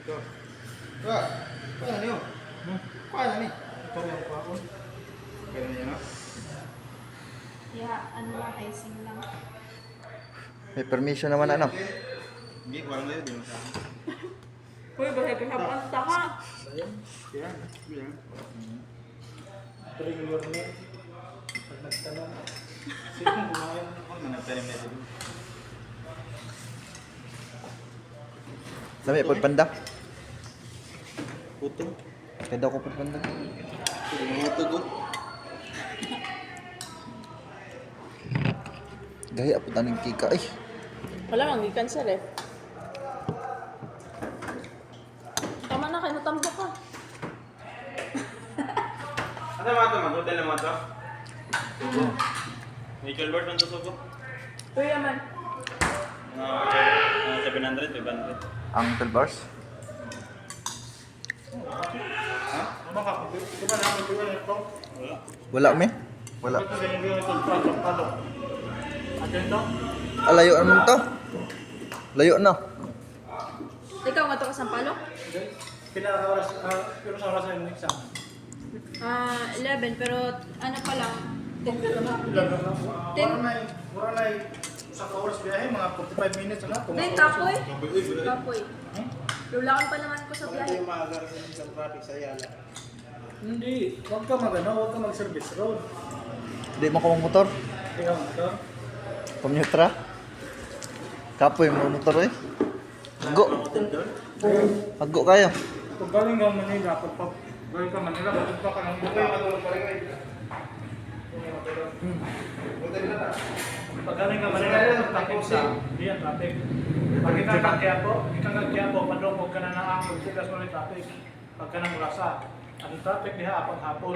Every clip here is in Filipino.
Wah, kuha na niyo. Kuha na ni. Ito yung kuha ko. Kaya niya na. Yeah, ano lang, icing lang. May permission naman ano. Hindi, kuha na yun. Di mo sa akin. Uy, bahay ka ang taka. Sayang. Yan. Yan. Ito rin yung yorme. Pag nagtanong. Sino kung kumain ako? Nagtanim na ito. Sabi, pagpanda. Puto. Kaya daw ko pagpanda. Puto doon. Gaya po tanong kika. Ay, Wala, mag-ikan sa ref. Tama na kayo, natambok ka. Ano mga ito? Mag-hotel na mga ito? Sugo. May Gilbert ng sugo? Kuya man. 700, 500. ang 12 bars. Ha? Baka, di ba namin ko yun ito? Wala. Wala me? Wala. Ito sa inyo yung ito, palo. Atin ito? Layo naman to. Layo na. Ikaw nga to ka Sampalo? Pinaka-oras, pero sa oras ng exam. 11, pero ano pa lang. Mura na sa oras biyahe, mga 45 minutes na. May kapoy. Kapoy. Lulakan pa naman ko sa biyahe. Yung maaga sa traffic sa Ayala. Hindi, huwag ka huwag ka mag-service road. Di mo ko motor. Hindi ka motor. Pamyutra. Kapoy mo motor eh. Hago. Hago kayo. Kung galing ka Manila, pag galing ka Manila, pupunta ka ng Bukay, matulog pa rin kayo. Pag galing ka Manila, traffic sa, hindi yan traffic. Pag ikaw ka Quiapo, padungog ka na ng Angkol, sigas mo rin traffic. Pag ka ng Murasa, ang traffic niya apang hapon.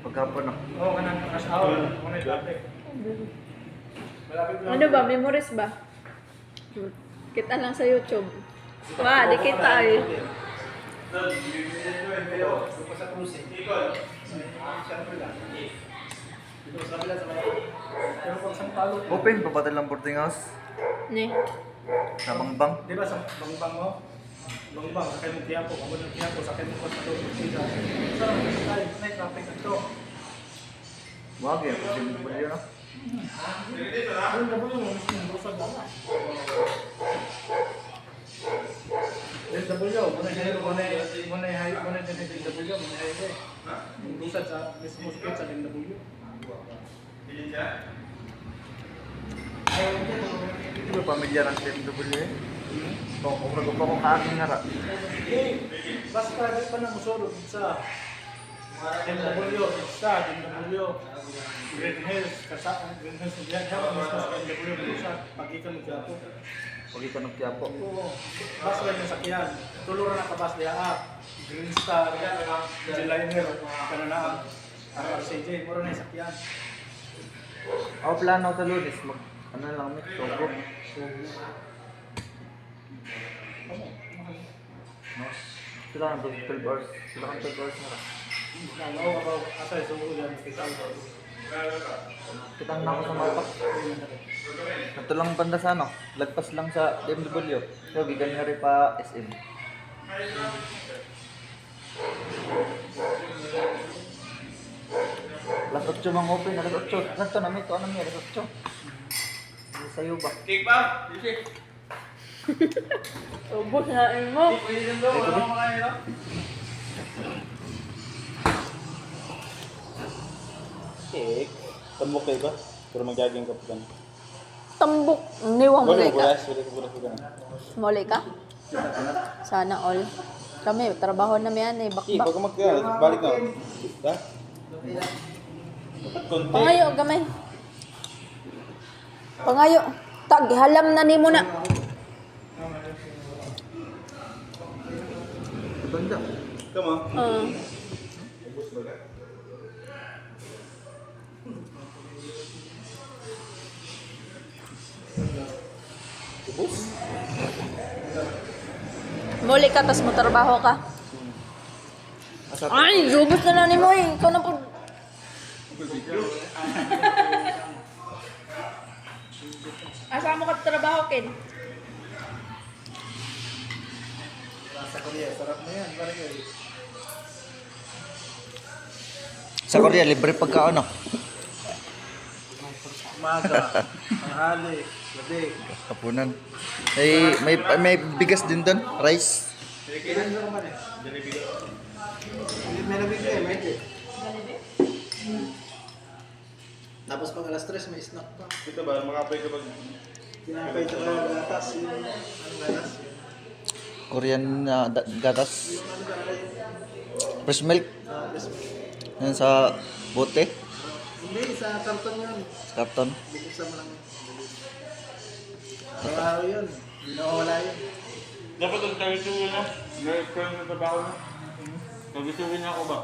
Pagkapon na. Oo, ka ng kasahaw, mo na yung traffic. Malapit lang. Ano ba? Memories ba? Kita lang sa YouTube. Wah, di kita eh. Open pa ba talang boarding house? Ne. Sa Bangbang? Di ba sa bangbang mo? Bangbang, sakay mo Quiapo, kabod ng Quiapo, sakay mo pa sa Tulog Sida. Saan ang sakay? May traffic ito. Wag yan. Kasi mo yun no? Doon ka po yung mismo, busag na. DW, muna yung busag sa mismo skate sa DW. Hindi ba pamilyar ang TMW eh? Kung kung kaaking nga ra. Basta di pa na musulog sa DW, sa DW, Green Hills, Green Hills, diyan mismo sa DW, sa pag-ikan mo Quiapo. Pag ikaw ng Quiapo. Oo, bus lang yung sakyan. Tuluran na kabas niya, Green Star, G-Liner, kananaang, RCJ, mura na yung sakyan. Ako plano sa Lunes, ano lang may sogo. No? Sila ang 12 hours. Sila ang 12 hours na ra. Oo, ako, asay, sugo yan, kita ko. Kitang na ako sa mapa. Ito lang banda sa ano, lagpas lang sa DMW. So, gigan nga rin pa SM. Alas 8 mang open, alas 8. Ganito na may ito, ano may alas 8. Ano sa'yo ba? Cake ba? Dito. Ubus na mo. Pwede din daw, wala akong makain na. Cake? Tambok kayo ba? Pero mag-jogging ka pa ka. Tambok. Niwang mulay ka. Wala ko ka na. Mulay ka? Sana all. Kami, trabaho na yan eh. Pag Bakbak. balik na. Ha? Konti. Pangayo, gamay. Pangayo. Tag, halam na ni mo na. Banda. Come on. Ubus? Muli ka, tas mo trabaho ka. Ay, ubus na lang ni mo eh. Ikaw na po. Asa mo ka trabaho, Ken? Korea, sarap na yan. Parang yun. Sa Korea, libre pagkaon, no? Umaga, tanghali, gabi. Kapunan. May bigas din doon, rice. Kailan mo naman eh? May nabigay, may ito. Tapos pag alas 3, may snack pa. Ito ba, makapay ka pag... Tinapay ito ka gatas. Yung anong gatas? Korean gatas. Yung ano gatas? Fresh milk. Yes. Yan sa bote. Hindi, sa karton yun. Karton. Buksan mo lang yun. Araw yun. Hindi na mawala yun. Dapat ang tarituin na. Na-explain sa trabaho na. Pag-isuin ako ba?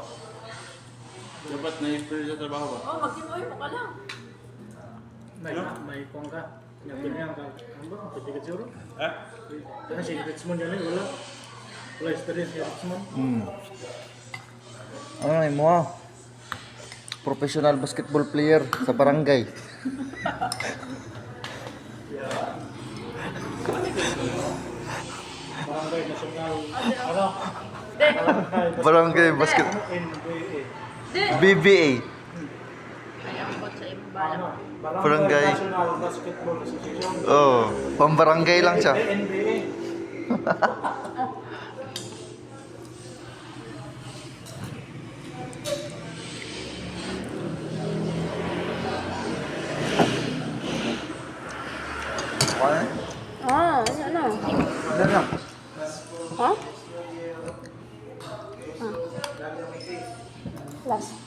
Dapat na-explain sa trabaho ba? Oh, mag-iboy mo ka lang. May kung ka. Pinagpilihan ka. Ano ba? Pwede ka siguro? Ha? Kasi si Richmond yan eh. Wala. Wala experience si Richmond. Ay mo. Professional basketball player sa barangay. Barangay National. Ano? Barangay basket NBA. BBA. Ay, ako sa ibang Ano? bayan. Barangay. National Basketball Association. Oh, pambarangay lang siya. NBA. Ano? Ano? Ano na? Ha? Last.